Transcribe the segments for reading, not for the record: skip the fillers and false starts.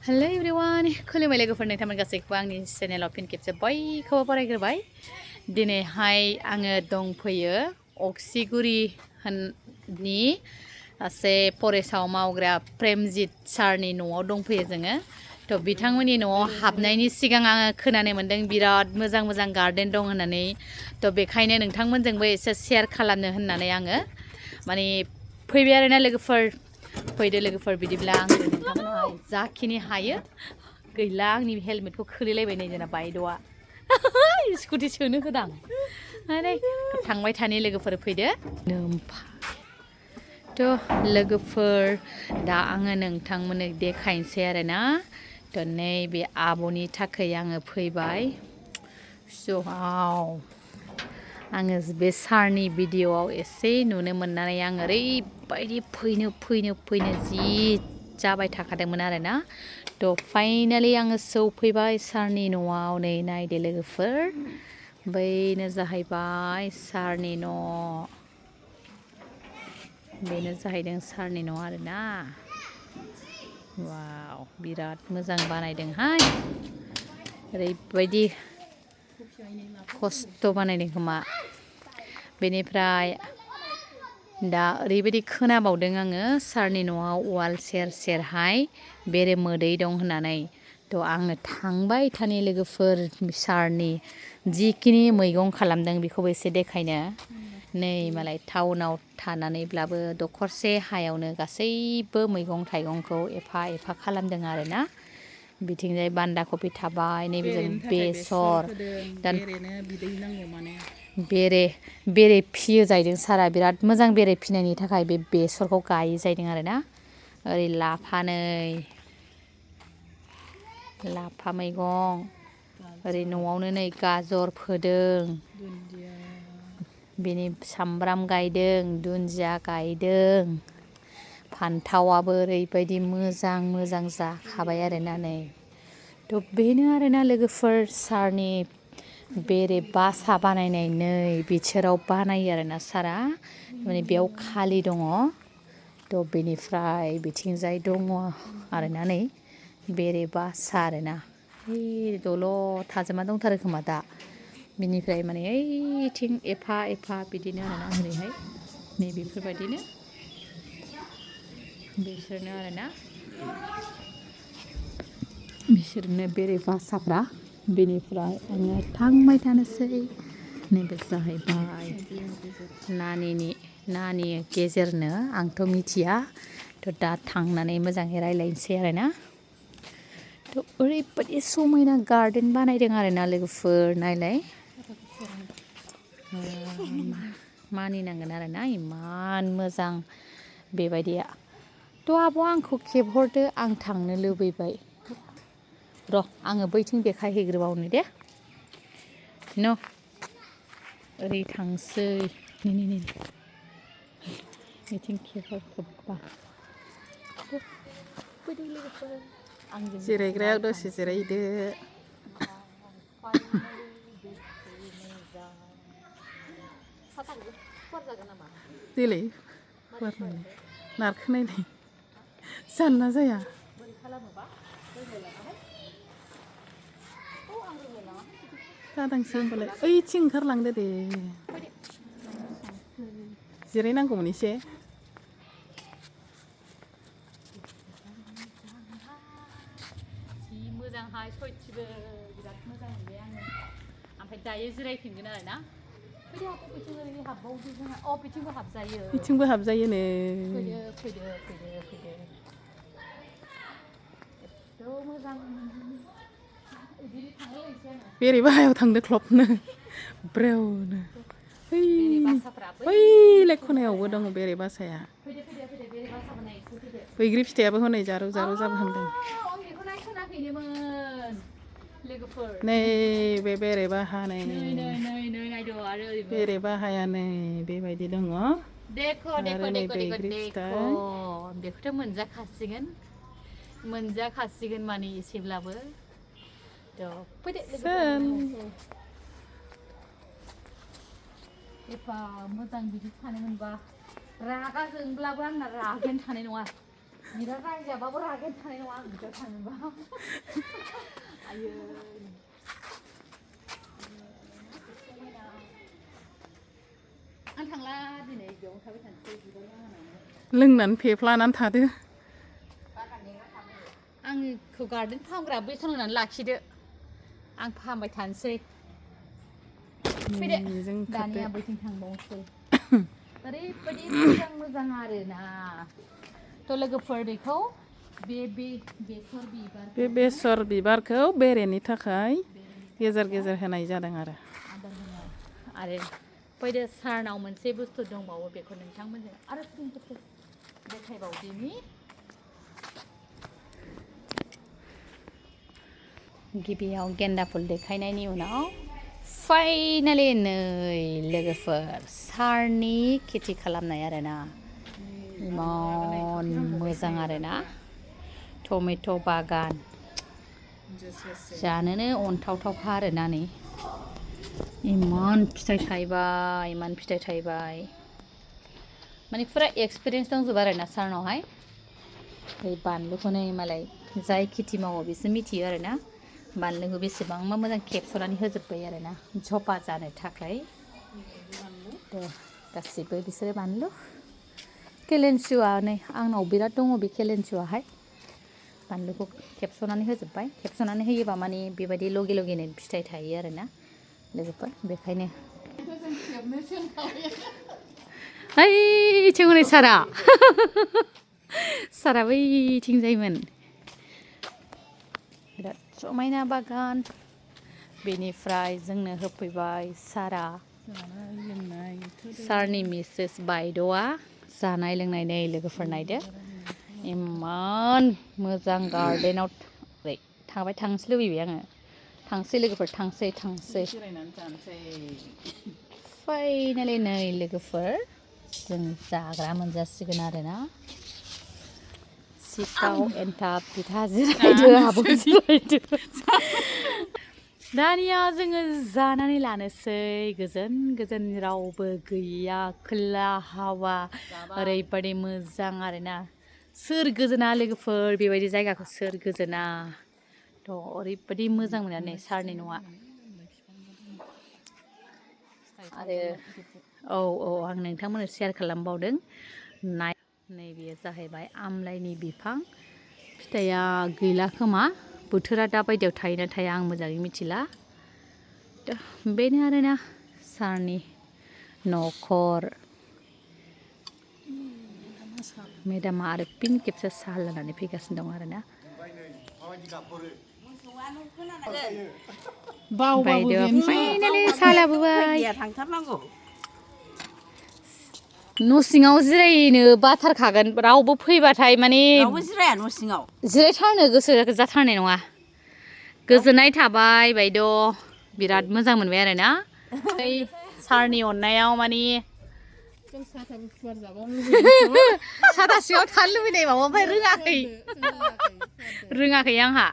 Hello everyone, खुलुमबाय लोगोफोर नोंथांमोन गासैखौबो आंनि चेनेलाव फिन खेबसे बयखौबो बरायग्रोबाय। दिनैहाय आङो दंफैयो अक्सिगुरि होननि सासे फरेस्टआव मावग्रा प्रेमजित सारनि न'आव दंफैयो जोङो। थ' बिथांमोननि न'आव हाबनायनि सिगां आङो खोनानो मोन्दों बिराद मोजां मोजां गार्डेन दं होननानै। थ' बेखायनो नोंथांमोनजोंबो एसे शेयार खालामनो होननानै आङो माने फैबाय आरोना लोगोफोर। फैदो लोगोफोर बिदिब्ला आङो नोंथांमोनहाय जाखिनि हायो गैला आंनि हेलमेटखौ खोलैलायबाय नै जोंना बायद'आ स्कुटि सोनो होदां आरे थांबाय थानि लोगोफोर फैदो थ' लोगोफोर दा आङो नोंथांमोननो देखायनोसै आरोना। थ' नैबे आब'नि थाखाय आङो फैबाय स'आव आङो बे सारनि भिडिअ'आव एसे नुनो मोननानै आं ओरैबायदि फैनो जि जाबाय थाखादोंमोन आरोना। थ' फाइनालि आङो सौफैबाय सारनि न'आव। नै नायदो लोगोफोर, बैनो जाहैबाय सारनि न'। बेनो जाहैदों सारनि न' आरोना। वाव, बिराद मोजां बानायदोंहाय। ओरैबायदि खस्थ' बानायदों खोमा। बेनिफ्राय दा ओरैबायदि खोनाबावदों आङो सारनि न'आव वाल सेर सेरहाय बेरे मोदै दं होननानै। थ' आङो थांबाय थानि लोगोफोर सारनि जिखिनि मैगं खालामदों बेखौबो एसे देखायनो। नै मालाय टाउनाव थानानैब्लाबो दखरसे हायावनो गासैबो मैगं थाइगंखौ एफा एफा खालामदों आरोना। बिथिंजाय बान्दा कफि थाबाय, नैबेजों बेसर, बेरे फियो जाहैदों सारा। बिराद मोजां बेरे फिनायनि थाखाय बे बेसरखौ गायो जाहैदों आरोना। ओरै लाफा, नै लाफा मैगं, ओरै न'आवनो नै गाजर फोदों, बेनि सामब्राम गायदों, दुन्दिया गायदों, फान्थावाबो ओरैबायदि मोजां मोजां जाखाबाय आरोना। नै थ' बेनो आरोना लोगोफोर सारनि बेरे बासा बानायनाय। नै बिसोराव बानायो आरोना सारा, माने बेयाव खालि दङ। थ' बेनिफ्राय बिथिंजाय दङ आरोना नै बेरे बासा आरोना। ओइ दल' थाजोबना दंथारो खोमा दा। बिनिफ्राय माने ओइथिं एफा एफा बिदिनो आरोना। ओरैहाय नै बेफोरबायदिनो बिसोरनो आरोना, बिसोरनो बेरे बासाफ्रा। बेनिफ्राय आङो थांबाय थानोसै। नैबे जाहैबाय नानि गेजेरनो, आंथ' मिथिया। थ' दा थांनानै मोजाङै रायज्लायनोसै आरोना। थ' ओरैबायदि समायना गार्डेन बानायदों आरोना लोगोफोर, नायलाय। मानिनांगोन आरोना, इमान मोजां बेबायदिया। थ' आब' आंखौ खेबहरदो, आं थांनो लुबैबाय। र' आङो बैथिं देखायहैग्रोबावनो दे न'। ओरै थांसै, नै बिथिं खेबहरजोबबा जिरायग्रायाव दसे जिरायदो। देलाय फुवारनानै नारखोनायलाय जानना जाया। दादांसो होनबालाय ओइथिं ओंखारलांदो दे। जिरायनांगौमोन एसे। जि मोजांहाय सयथिबो, बिराद मोजां मोनबाय आङो। ओमफ्राय दायो जिरायफिनगोन आरोना। फैदो आब' बिथिं ओरै हाबबावदो जोंहा। अ बिथिंबो हाबजायो। बिथिंबो हाबजायोनो। फैदो। एथ' मोजां बिदिनो थांलायनोसै आङो। बेरे बाहायाव थांदो ख्लबनो ब्रेवनो। बेरे बासाफ्रा बैलाय बैथिंजाय खनायावबो आरोना। दङ बेरे बासाया। फैदो बेरे बासाबो नायनोसै फैदो। बैग्रि फिथाइयाबो हनै जारौ जाबोहांदों। आं बेखौ नायसनाखैनोमोन लोगोफोर। नै बे बेरे बाहा नै नायद' आरो ओरैबो बेरे बाहाया नै बेबायदि दङ। देखो आरो नै बैग्रि फिथाइ। बेखौथ' मोनजाखासिगोन माने एसेब्लाबो। थ' फैदो सोन लोगोफोर। एफा मोजां बिदि थानो मोनबा रागा जोंब्लाबो आंना रागायानो थानाय नङा। बिराद रायजाबाबो रागोन थानाय नङा आं बिदियाव थाङोबा आयो आं थांला दिनै बेयावनो थाबाय थानोसै बिबार बागानावनो लोंनानै फेफ्लानानै थादो आंखौ गार्डेन फाहामग्रा बेथन होनानै लाखिदो आं फाहामबाय थानोसै फैदो दानिया बैथिं थांबावनोसै ओरैबायदि मोजां मोजां आरोना थ' लोगोफोर बेखौ बे बेसर बिबारखौ बेरेनि थाखाय गेजेर गेजेर होनाय जादों आरो फैदो सारनाव मोनसे बुस्थु दंबावो बेखौ नोंथांमोनजों आरो देखायबावदिनि गिबियाव गेन्दा फुल देखायनायनि उनाव फाइनालि नै लोगोफोर सारनि खेथि खालामनाय आरोना इमान मोजां आरोना टमेट' बागान जानोनो अनथावथावखा आरोना नै इमान फिथाइ थायबाय माने फुरा एक्सपिरियेन्स दंजोबो आरोना सारनावहाय ओमफ्राय बानलुखौ नै मालाय जाय खेथि मावो बिसो मिथियो आरोना बानलुखौ बेसेबांबा मोजां खेबस'नानै होजोब्बाय आरोना झपा जानो थाखाय गासिबो बिसोरो बानलु केलेनसुआ नै आंनाव बिराद दङ बे केलेनसुआहाय बानलुखौ खेबस'नानै होजोब्बाय खेबस'नानै होयोबा माने बेबायदि लगे लगेनो फिथाइ थायो आरोना लोगोफोर बेखायनो ओइथिं हनै सारा बैथिं जायोमोन बिराद समायना बागान बेनिफ्राय जोंनो होफैबाय सारनि मिसेस बायद'आ जानाय लोंनाय नै लोगोफोर नायदो इमान मोजां गार्डेनाव थांबाय थांसै लुबैबाय आङो थांसै लोगोफोर थांसै फाइनालि नै लोगोफोर जों जाग्रा मोनजासिगोन आरोना सिथाव एन्थाब फिथा जिरायदो आब' जिरायदो दानिया जोङो जानानै लानोसै गोजोन रावबो गैया खोला हावा ओरैबायदि मोजां आरोना सोर गोजोना लोगोफोर बेबायदि जायगाखौ सोर गोजोना थ' ओरैबायदि मोजां मोनो नै सारनि न'आ आरो औ आं नोंथांमोननो शेयार खालामबावदों नैबेयो जाहैबाय आमलाइनि बिफां फिथाइया गैला खोमा बोथोरा दा बायदियाव थायोना थाया आं मोजाङै मिथिला बेनो आरोना सारनि न'खर मेदामा आरो फिन खेबसे साहा लानानै फैगासिनो दं आरोना बायदेउआ फाइनालि साहा लाबोबाय न' सिङाव जिरायनो बाथारखागोन रावबो फैबाथाय माने रावबो जिराया न' सिङाव जिरायथारनो गोसो जाथारनाय नङा गोजोननाय थाबाय बायद' बिराद मोजां मोनबाय आरोना सारनि अननायाव माने साथा सिङाव थानो लुबैनाय माबा ओमफ्राय रोङाखै आंहा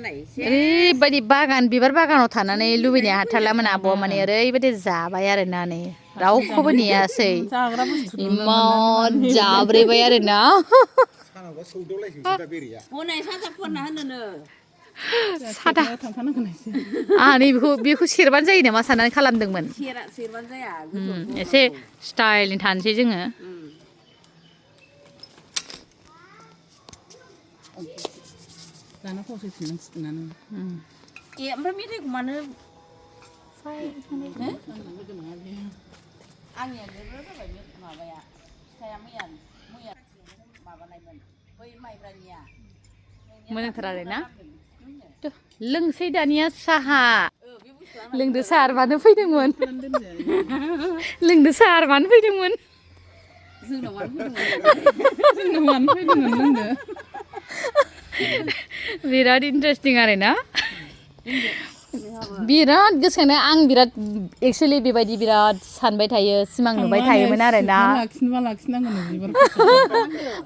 ओरैबायदि बिबार बागानाव थानानै लुबैनाया हाथारलामोन आब'आ माने ओरैबायदि जाबाय आरोना नै रावखौबो नेयासै इमान जाब्रेबाय आरोना आंहा नै बेखौ सेरबानो जायो नामा साननानै खालामदोंमोन एसे स्टाइलनि थानोसै जोङो दाना फसायफिननांसिगोनानो ओमफ्राय मेथाइखौ मानो आंनिया जोबोर जाबाय माबाया फिथाइया मैया माबानायमोन बै माइब्रानिया मोजांथार आरोना लोंसै दानिया साहा लोंदो सारबानो फैदोंमोन जोंनाव मानो फैदोंमोन लोंदो बिराद इन्टारेस्टिं आरोना बिराद गोसोखांनाय आं बिराद एक्सुवेलि बेबायदि बिराद सानबाय थायो सिमां नुबाय थायोमोन आरोना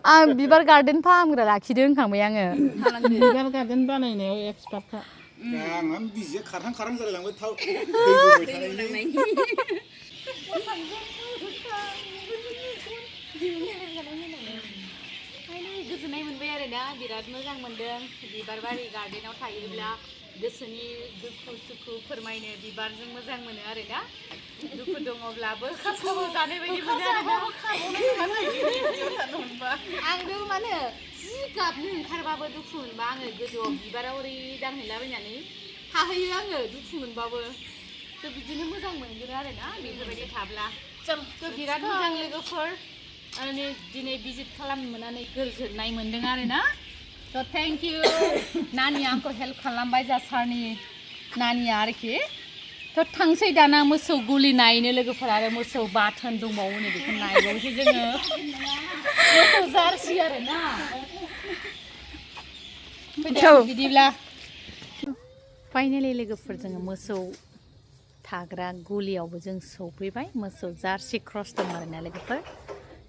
आं बिबार गार्डेन फाहामग्रा लाखिदो होनखांबाय आङो बिबार गार्डेन बानायनायाव एक्सपार्टखा आंहा बिजिया खारहां जालायलांबाय थाव गोजोननाय मोनबाय आरो ना बिराद मोजां मोनदों बिबार बारि गार्डेनाव थायोब्ला गोसोनि दुखु सुखु फोरमायनो बिबारजों मोजां मोनो आरो ना दुखु दङब्लाबो खासाबो जानाय बायदि मोनो आरो ना आंनो माने जि गाबनो ओंखारबाबो दुखु मोनबा आङो गोजौआव बिबाराव ओरै दांहैलाबायनानै थाहैयो आङो दुखु मोनबाबो थ' बिदिनो मोजां मोनगोन आरो ना बेफोरबायदि थाब्ला थ' बिराद मोजां लोगोफोर दिनै भिजिट खालामनो मोननानै गोजोननाय मोनदों आरो ना थ' थेंक इउ नानिया आंखौ हेल्प खालामबाय जा सारनि नानिया आरोखि थ' थांसै दाना मोसौ गुलि नायनो लोगोफोर आरो मोसौ बाथोन दंबावो नै बेखौ नायबावसै जोङो मोसौ जारसि आरो ना बिदिब्ला फाइनालि लोगोफोर जोङो मोसौ थाग्रा गलियावबो जों सौफैबाय मोसौ जारसि क्रस दं आरोना लोगोफोर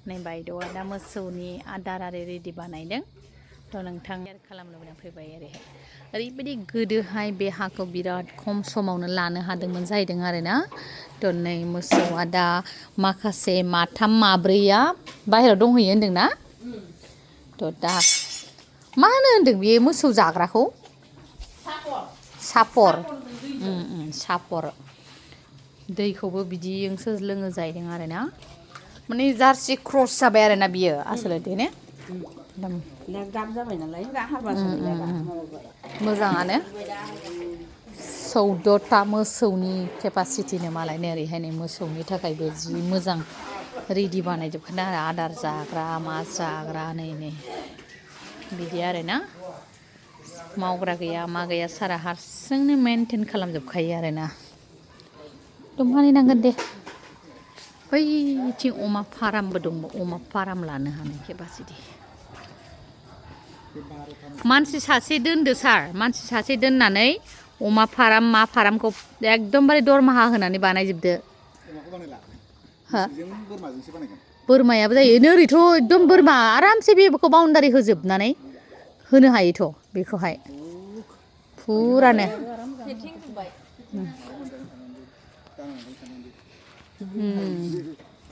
नै बायद'आ दा मोसौनि आदार आरो रेडि बानायदों थ' नोंथां खालामनो मोजां फैबाय ओरैहाय ओरैबायदि गोदोहाय बे हाखौ बिराद खम समावनो लानो हादोंमोन जाहैदों आरोना थ' नै मोसौआ दा माखासे माथाम माब्रैया बाहेरायाव दंहैयो होनदोंना थ' दा मा होनदों बे मोसौ जाग्राखौ सापर सापर दैखौबो बिदिजोंसो लोङो जाहैदों आरोना माने जारसि क्रस जाबाय आरोना बियो आसलथे ने मोजाङानो 14टा मोसौनि केपासिटिनो मालायनो ओरैहाय नै मोसौनि थाखायबो जि मोजां रेडि बानायजोबखादों आरो आदार जाग्रा मा जाग्रा नै बिदि आरोना मावग्रा गैया मा गैया सारा हारसिंनो मेनटेन खालामजोबखायो आरोना थ' मानिनांगोन दे बैथिं अमा फार्मबो दङ अमा फार्म लानो हानाय केपासिटि मानसि सासे दोनदो सार मानसि सासे दोननानै अमा फार्म मा फार्मखौ एकदमबारे दरमाहा होनानै बानायजोबदो बोरमायाबो जायो ओरैथ' एकदम बोरमा आरामसे बेखौ बाउन्डारि होजोबनानै होनो हायोथ' बेखौहाय फुरानो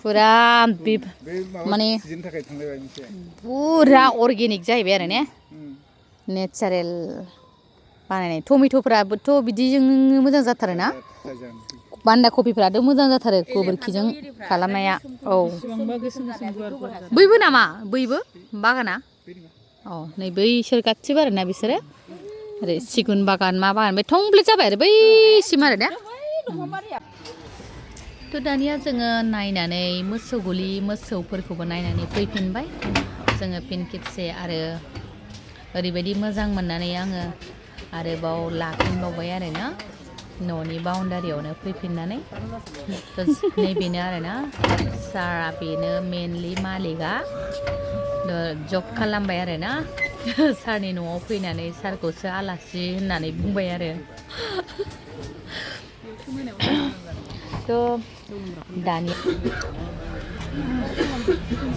फुरा माने फुरा अर्गेनिक जाहैबाय आरो ने नेचारेल बानायनाय टमेट'फ्राबोथ' बिदिजोंनो मोजां जाथारो ना बान्दा कफिफ्राथ' मोजां जाथारो गोबोरखिजों खालामनाया औ बैबो नामा बैबो बागाना औ नै बैसोर गासिबो आरोना बिसोरो ओरै सिगुन बागान मा बागान बे थंब्लेट जाबाय आरो बैसिम आरो ना थ' दानिया जोङो नायनानै मोसौ गलि मोसौफोरखौबो नायनानै फैफिनबाय जोङो फिन खेबसे आरो ओरैबायदि मोजां मोननानै आङो आरोबाव लाफिनबावबाय आरोना न'नि बाउन्डारियावनो फैफिननानै नैबेनो आरोना सारा बेनो मेनलि मालिकआ जब खालामबाय आरोना सारनि न'आव फैनानै सारखौसो आलासि होननानै बुंबाय आरो थ' दानि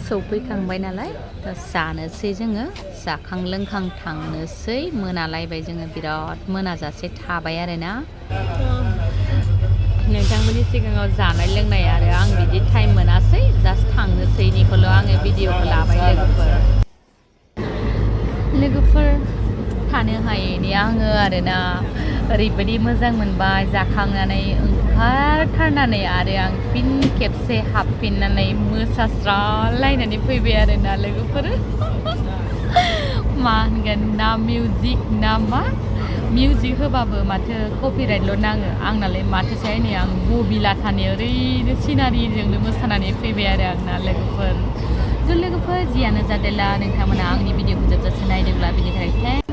सौफैखांबाय नालाय दा जानोसै जोङो जाखां लोंखां थांनोसै मोनालायबाय जोङो बिराद मोनाजासे थाबाय आरोना नोंथांमोननि सिगाङाव जानाय लोंनाय आरो आं बिदि टाइम मोनासै जास्ट थांनोसैनिखौल' आङो भिडिअखौ लाबाय लोगोफोर थानो हायैनि आङो आरोना ओरैबायदि मोजां मोनबाय जाखांनानै ओंखारथारनानै आरो आं फिन खेबसे हाबफिननानै मोसास्रालायनानै फैबाय आरोना लोगोफोर मा होनगोन ना मिउजिक ना मा मिउजिक होबाबो माथो कपिराइटल' नाङो आंनालाय माथोसै नै आं बबिलाथानि ओरैनो सिनारिजोंनो मोसानानै फैबाय आरो आंना लोगोफोर जियानो जादोला नोंथांमोना आंनि भिडिअखौ जोबजासे नायदोंब्ला बिनि थाखाय